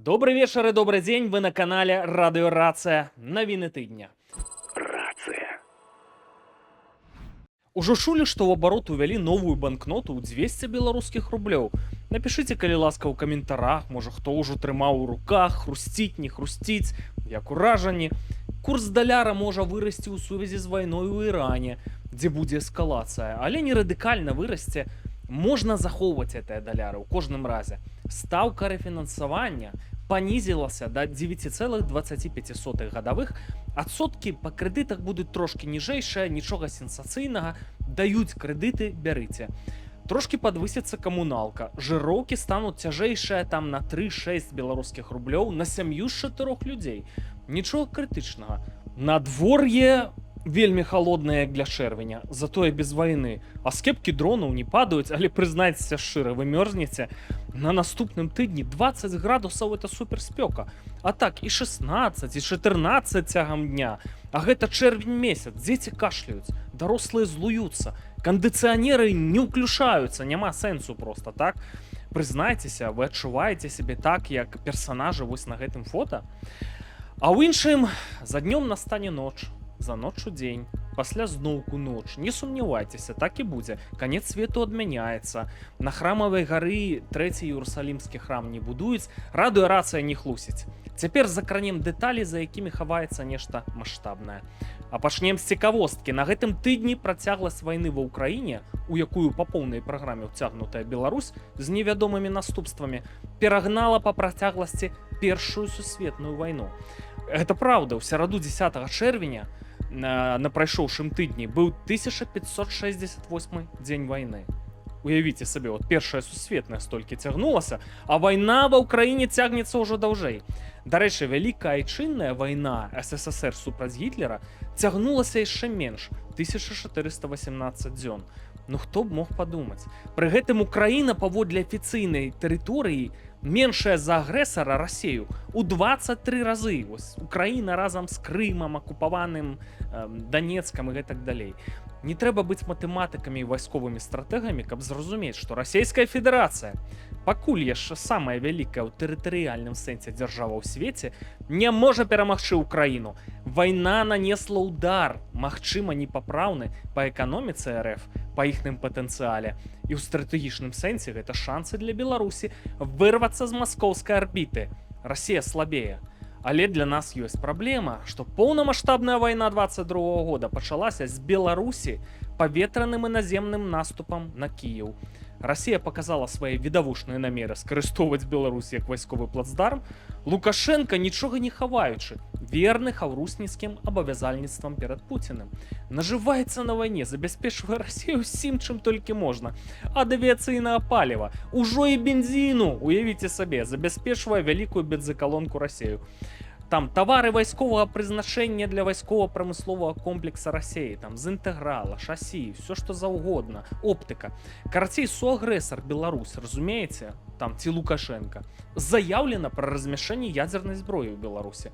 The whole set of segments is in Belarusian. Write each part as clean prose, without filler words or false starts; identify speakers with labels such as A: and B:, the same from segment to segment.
A: Добрый вечер и добрый день. Вы на канале Радио Рация. Новины тыдня.
B: Рация.
A: Ужо чулі, што ў абарот увялі новую банкноту ў 200 беларускіх рублёў. Напішыце, калі ласка, ў каментарах, можа хто ўжо трымаў у руках, хрусціць, не хрусціць, як уражанні. Курс даляра можа вырасці ў сувязі з вайной у Іране, дзе будзе эскалацыя, але не радыкальна вырасце. Можна захоўваць гэтыя даляры ў кожным разе. Стаўка рэфінансавання панізілася да 9,25 гадавых. Адсоткі па крэдытах будуць трошкі ніжэйшыя, нічога сенсацыйнага. Даюць крэдыты, бярыце. Трошкі падвысіцца камуналка. Жыроўкі стануць цяжэйшыя там на 3-6 беларускіх рублёў на сям'ю з 4 людзей. Нічога крытычнага. Надвор'е вельмі халоднае, як для чэрвеня, затое без вайны. А скепкі дронаў не падаюць, але прызнайцеся шчыра, вы мёрзнеце. На наступным тыдні 20 градусаў это суперспёка. А так і 16, і 14 цягам дня. А гэта чэрвень месяц, дзеці кашляюць, дарослыя злуюцца, кандыцыянеры не ўключаюцца, няма сэнсу проста, так? Прызнайцеся, вы адчуваеце сябе так, як персанажы вось на гэтым фота? А ў іншым, за днём настане ноч, за ноччу дзень, пасля зноўку ноч. Не сумнявайцеся, так і будзе. Канец свету адмяняецца. На храмавай гары трэці Іерусалімскі храм не будуюць, Радыё Рацыя не хлусіць. Цяпер закранем дэталі, за якімі хаваецца нешта маштабнае. А пачнем з цікавосткі. На гэтым тыдні працягласць вайны ва ўкраіне, у якую па поўнай праграме ўцягнутая Беларусь з невядомымі наступствамі, перагнала па працягласці Першую сусветную вайну. Гэта праўда, у сераду 10 чэрвеня на прайшоўшым тыдні быў 1568 дзень вайны. Уявіце сабе, от Першая сусветная столькі цягнулася, а вайна ва ўкраіне цягнецца ўжо даўжэй. Дарэчы, Вялікая айчынная вайна СССР супраць Гітлера цягнулася яшчэ менш, 1418 дзён. Ну хто б мог падумаць? Пры гэтым Украіна паводле афіцыйнай тэрыторыі меншая за агрэсара Расею у 23 разы. Вось Украіна разам з Крымам, акупаваным Данецкам і гэтак далей. Не трэба быць матэматыкамі і вайсковымі стратэгамі, каб зразумець, што Расійская Федэрацыя, пакуль яшчэ самая вялікая ў тэрытарыяльным сэнсе дзяржава ў свеце, не можа перамагчы Украіну. Вайна нанесла ўдар, магчыма, непапраўны па эканоміцы РФ, па іхным патэнцыяле. І ў стратэгічным сэнсе гэта шансы для Беларусі вырвацца з маскоўскай арбіты. Расія слабее. Але для нас ёсць праблема, што поўнамаштабная вайна 22 года пачалася з Беларусі паветраным і наземным наступам на Кіеў. Расія показала свае відавочныя намеры скарыстоўваць Беларусь як вайсковы плацдарм. Лукашенко, нічога не хаваючы, верны хаўрусніцкім абавязальніцтвам перад Пуціным. Нажываецца на вайне, забяспечвае Расію ўсім, чым толькі можна. Ад авіяцыйнага паліва, ужо і бензіну, уявіце сабе, забяспечвае вялікую бензакалонку Расею. Там тавары вайсковага прызначэння для вайскова-прамысловага комплекса Расеі, там з інтэграла, шасі, все што заўгодна, оптыка. Карацей, суагрэсар Беларусь, разумееце, там ці Лукашенко, заяўлена пра размяшчэнне ядзернай зброі ў Беларусі.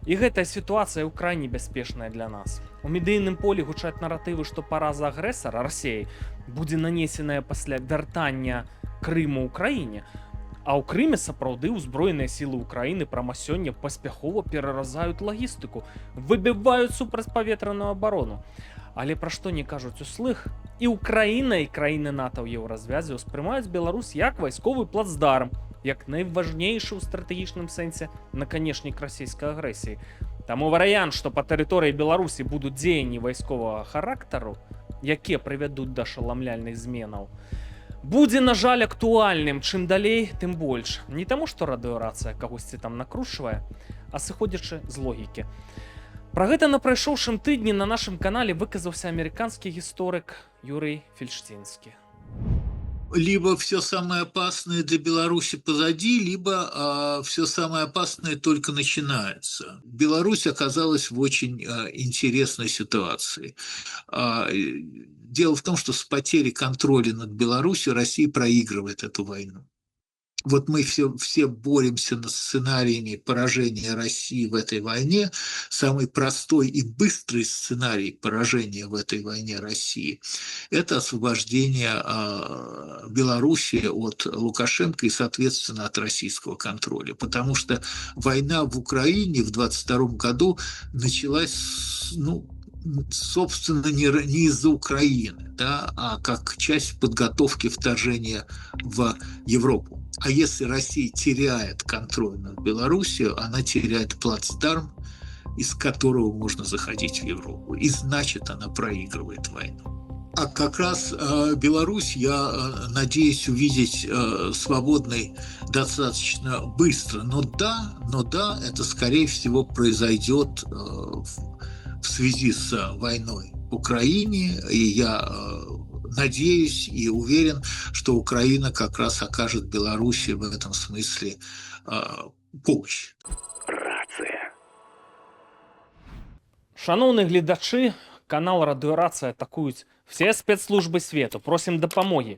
A: І гэтая сітуацыя ўкрай небяспечная для нас. У медыйным полі гучаць наратывы, што параза агрэсара Расеі будзе нанесеная пасля вяртання Крыму ўкраіне. А ў Крыме сапраўды ўзброеныя сілы ўкраіны прама сёння паспяхова пераразаюць лагістыку, выбіваюць супрацьпаветраную абарону. Але пра што не кажуць услых, і Украіна, і краіны НАТО ў еўразвязе ўспрымаюць Беларусь як вайсковы плацдарм, як найважнейшы ў стратэгічным сэнсе наканечнік расійскай агрэсіі. Таму варыянт, што па тэрыторыі Беларусі будуць дзеянні вайсковага характару, якія прывядуць да ашаламляльных зменаў, будзе, на жаль, актуальным. Чым далей, тым больш. Не таму, што радыёрацыя кагосьці там накручвае, а сыходзячы з логікі. Пра гэта на прайшоўшым тыдні на нашым канале выказаўся амерыканскі гісторык Юрый Фельштинский.
B: Либо все самое опасное для Беларуси позади, либо все самое опасное только начинается. Беларусь оказалась в очень интересной ситуации. Дело в том, что с потерей контроля над Беларусью Россия проигрывает эту войну. вот мы все боремся над сценариями поражения России в этой войне. Самый простой и быстрый сценарий поражения в этой войне России – это освобождение Белоруссии от Лукашенко и, соответственно, от российского контроля. Потому что война в Украине в 22 году началась, ну, собственно, не из-за Украины, да, а как часть подготовки вторжения в Европу. А если Россия теряет контроль над Белоруссией, она теряет плацдарм, из которого можно заходить в Европу. И значит, она проигрывает войну. А как раз Беларусь я надеюсь увидеть свободной достаточно быстро. Но да, это скорее всего произойдет в связи с войной в Украине. И я надеюсь и уверен, что Украина как раз окажет Беларуси в этом смысле помощь.
A: Шановні глядачі, канал Радіорація атакують всі спецслужби світу. Просим допомоги.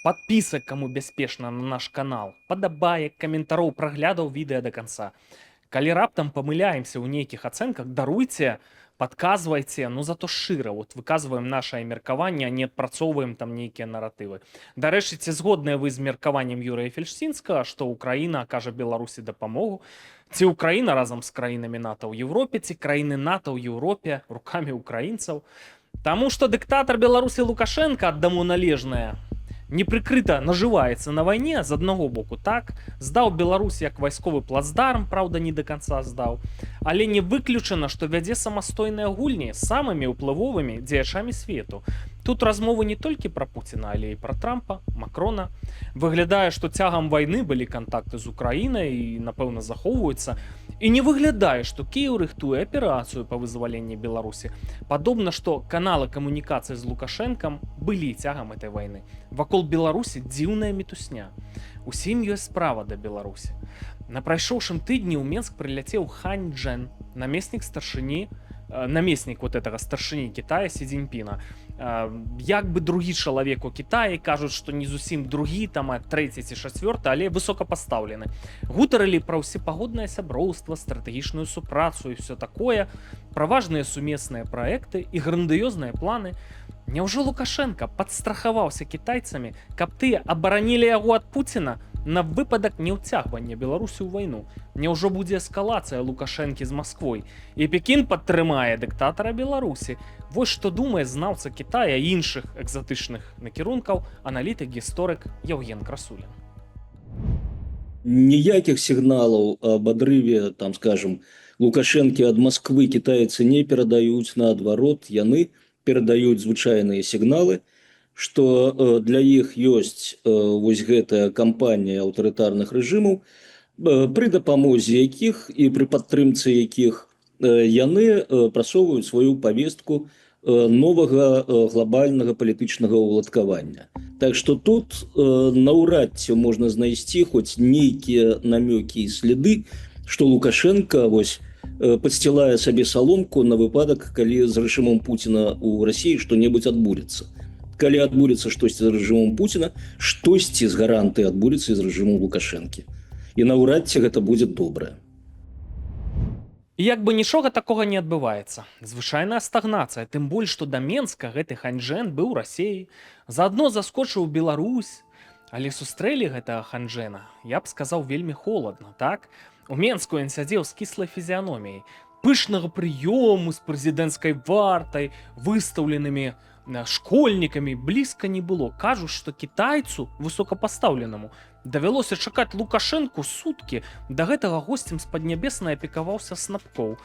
A: Подписок, кому беспечно, на наш канал. Подобаек, коментарів, проглядаў відэа до конца. Калі раптам памыляемся ў нейкіх ацэнках, даруйце, подказвайце, ну зато шчыра, вот выказваем наше меркаванне, а не адпрацоўваем там нейкія наратывы. Дарэчы, ці згодныя вы з меркаваннем Юрыя Фельштинскага, што Украіна акажа Беларусі дапамогу, ці Украіна разам з краінамі НАТО ў Еўропе, ці краіны НАТО ў Еўропе рукамі украінцаў? Таму што дыктатар Беларусі Лукашенко, аддаму належнае, непрыкрыта нажываецца на вайне, з аднаго боку, так, здаў Беларусь як вайсковы плацдарм, праўда, не до конца здаў, але не выключана, што вядзе самастойныя гульні з самымі ўплывовымі дзеячамі свету. Тут размовы не толькі пра Пуціна, але і пра Трампа, Макрона. Выглядае, што цягам вайны былі кантакты з Украінай і, напэўна, захоўваюцца. І не выглядае, што Кіеў рыхтуе аперацыю па вызваленні Беларусі. Падобна, што каналы камунікацыі з Лукашэнкам былі цягам этой вайны. Вакол Беларусі дзіўная мітусня. Усім ёсць справа да Беларусі. На прайшоўшым тыдні ў Менск прыляцеў Хань Чжэн, намеснік старшыні, намеснік вот этого старшыні Китая Сі Цзіньпіна. Як бы другі чалавек у Кітаі, кажуць, што не зусім другі, там, а трэці ці чацвёрты, але высокапастаўлены. Гутарылі пра ўсепагоднае сяброўства, стратэгічную супрацу і ўсё такое, пра важныя сумесныя праекты і грандыёзныя планы. Няўжо Лукашенко падстрахаваўся кітайцамі, каб тыя абаранілі яго ад Пуціна на выпадак неўцягвання Беларусі ў вайну? Няўжо будзе эскалацыя Лукашэнкі з Масквой, і Пекін падтрымае дыктатара Беларусі? Вось што думае знаўца Кітая і іншых экзатычных накірункаў аналітык-гісторык Яўген Красулін.
C: Ніякіх сігналаў аб адрыве, там, скажем, Лукашэнкі ад Масквы кітайцы не перадаюць, наадварот, яны перадаюць звычайныя сігналы, што для іх ёсць вось гэтая кампанія аўтарытарных рэжымаў, пры дапамозе якіх і пры падтрымцы якіх яны прасоўваюць сваю павестку новага глобальнага палітычнага ўладкавання. Так што тут наўрад ці можна знайсці хоць нейкія намёкі і следы, што Лукашенко вось падсцілае сабе саломку на выпадак, калі з рэжымам Пуціна ў Расіі што-небудзь адбудзецца. Калі адбудзецца штосьці з рэжымам Пуціна, штосьці з гарантыі адбудзецца з рэжымам Лукашэнкі. І наўрад ці гэта будзе добрае.
A: І як бы нічога такога не адбываецца. Звычайная стагнацыя, тым больш, што да Менска гэты Хань Чжэн быў у Расіі, заадно заскочыў у Беларусь, але сустрэлі гэтага Хань Чжэна, я б сказаў, вельмі холадна, так? У Менску ён сядзеў з кіслай фізіяноміяй, пышнага прыёму з прэзідэнцкай вартай, выстаўленымі школьнікамі блізка не было. Кажуць, што кітайцу высокапастаўленаму давялося чакаць Лукашэнку суткі, да гэтага госцем з паднябеснай апекаваўся Снапкоў.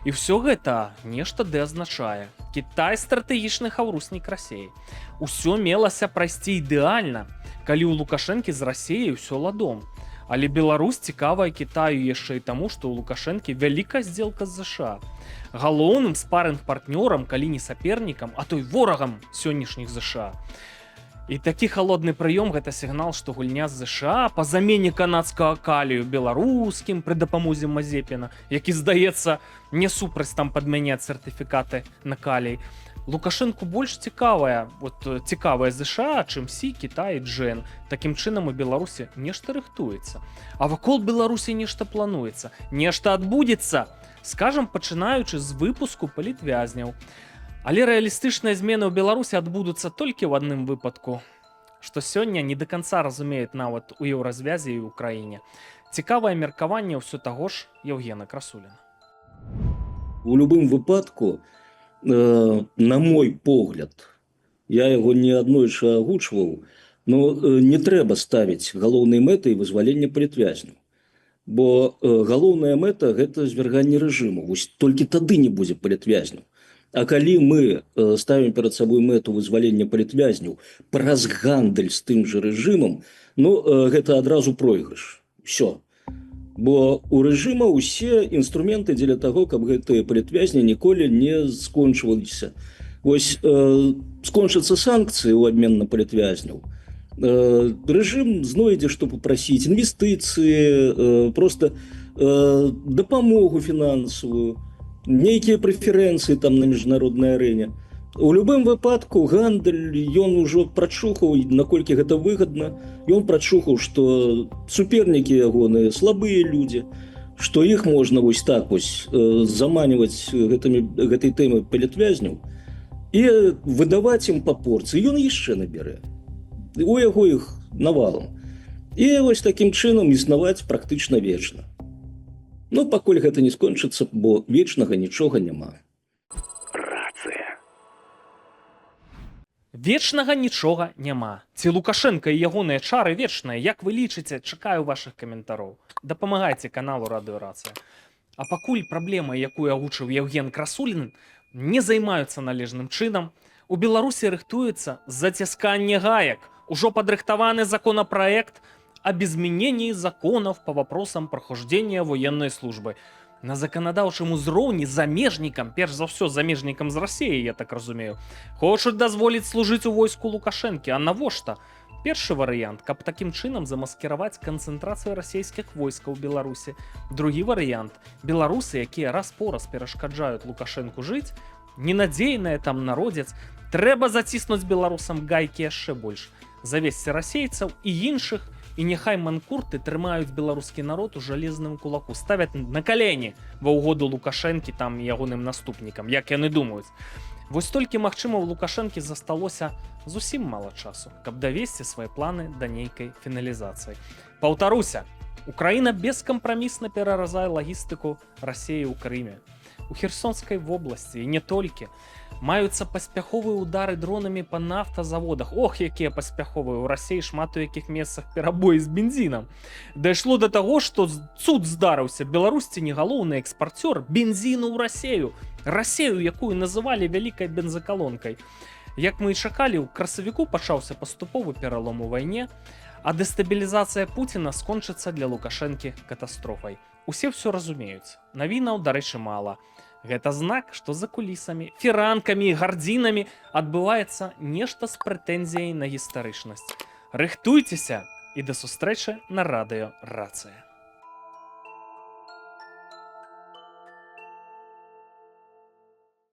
A: І ўсё гэта нешта ды азначае. Кітай стратэгічны хаўруснік Расіі. Усё мелася прайсці ідэальна, калі ў Лукашэнкі з Расіяй усё ладом. Але Беларусь цікавая Кітаю яшчэ і таму, што ў Лукашэнкі вялікая здзелка з ЗША. Галоўным спарынг-партнёрам, калі не сапернікам, а то і ворагам сённяшніх ЗША. І такі халодны прыём гэта сігнал, што гульня з ЗША па замене канадскага калію беларускім пры дапамозе Мазепіна, які, здаецца, не супраць там падмяняць сертыфікаты на калій, Лукашенку больш цікавая ЗША, чым Сі, Кітай, Джэн. Такім чынам у Беларусі нешта рыхтуецца. А вакол Беларусі нешта плануецца, нешта адбудзецца, скажам, пачынаючы з выпуску палітвязняў. Але рэалістычныя змены ў Беларусі адбудуцца толькі ў адным выпадку, што сёння не да канца разумеюць нават у еўразвязе і ў краіне. Цікавае меркаванне ўсё таго ж Евгена Красуліна.
C: У любым выпадку, на мой погляд, я яго не аднойчы агучваў, но не трэба ставіць галоўнай мэтай вызвалення палітвязняў. Бо галоўная мэта – гэта зверганне рэжыму. Вось толькі тады не будзе палітвязняў. А калі мы ставім перад сабой мэту вызвалення палітвязняў праз гандаль з тым жа рэжымам, гэта адразу пройгрыш. Всё. Бо у рэжыма ўсе інструменты дзеля таго, каб гэтыя палітвязні ніколі не скончваліся. Вось скончацца санкцыі ў абмен на палітвязняў. Рэжым знойдзе, што папрасіць інвестыцыі, проста дапамогу фінансавую, нейкія прэферэнцыі там на міжнароднай арэне. У любым выпадку гандаль, ён ужо прачухаў, наколькі гэта выгадна. Ён прачухаў, што супернікі ягоныя слабыя людзі, што іх можна вось так вось заманіваць гэтай тэмай палітвязняў і выдаваць ім па порцыі. Ён яшчэ набярэ. У яго іх навалом. І вось такім чынам існаваць практычна вечна. Пакуль гэта не скончыцца, бо вечнага нічога няма.
A: Вечнага нічога няма. Ці Лукашенка і ягоныя чары вечныя? Як вы лічыце? Чакаю вашых каментароў. Дапамагайце каналу Радыёрацыя. А пакуль праблема, якую агучыў Евген Красулін, не займаюцца належным чынам, у Беларусі рыхтуецца зацісканне гаек. Ужо падрыхтаваны законопроект об изменении законов по вопросам прохождения военной службы. На заканадаўчым узроўні замежнікам, перш за ўсё замежнікам з Расіі, я так разумею, хочуць дазволіць служыць у войску Лукашэнкі. А навошта? Першы варыянт, каб такім чынам замаскіраваць канцэнтрацыю расійскіх войскаў у Беларусі. Другі варыянт, беларусы, якія раз-пораз перашкаджаюць Лукашэнку жыць, ненадзейныя там народзец, трэба заціснуць беларусам гайкі яшчэ больш, завесці расейцаў і іншых, і няхай манкурты трымаюць беларускі народ у жалезным кулаку, ставяць на калені ва ўгоду Лукашэнкі там і ягоным наступнікам, як яны думаюць. Вось толькі, магчыма, у Лукашэнкі засталося зусім мала часу, каб давесці свае планы да нейкай фіналізацыі. Паўтаруся, Украіна бескампрамісна пераразае лагістыку Расіі ў Крыме. У Херсонскай вобласці і не толькі маюцца паспяховыя удары дронамі па нафтазаводах. Ох, якія паспяховыя! У Расіі шмат у якіх месцах перабоі з бензінам. Дайшло да таго, што цуд здарыўся. Беларусці не галоўны экспарцёр бензіну ў Расію. Расію, якую называлі вялікай бензакалонкай. Як мы і чакалі, у красавіку пачаўся паступовы пералом у вайне, а дэстабілізацыя Пуціна скончыцца для Лукашэнкі катастрофай. Усе ўсё разумеюць. Навінаў, дарэчы, мала. Гэта знак, што за кулісамі, фіранкамі і гардзінамі адбываецца нешта з прэтэнзіяй на гістарычнасць. Рыхтуйцеся і да сустрэчы на Радыёрацыя.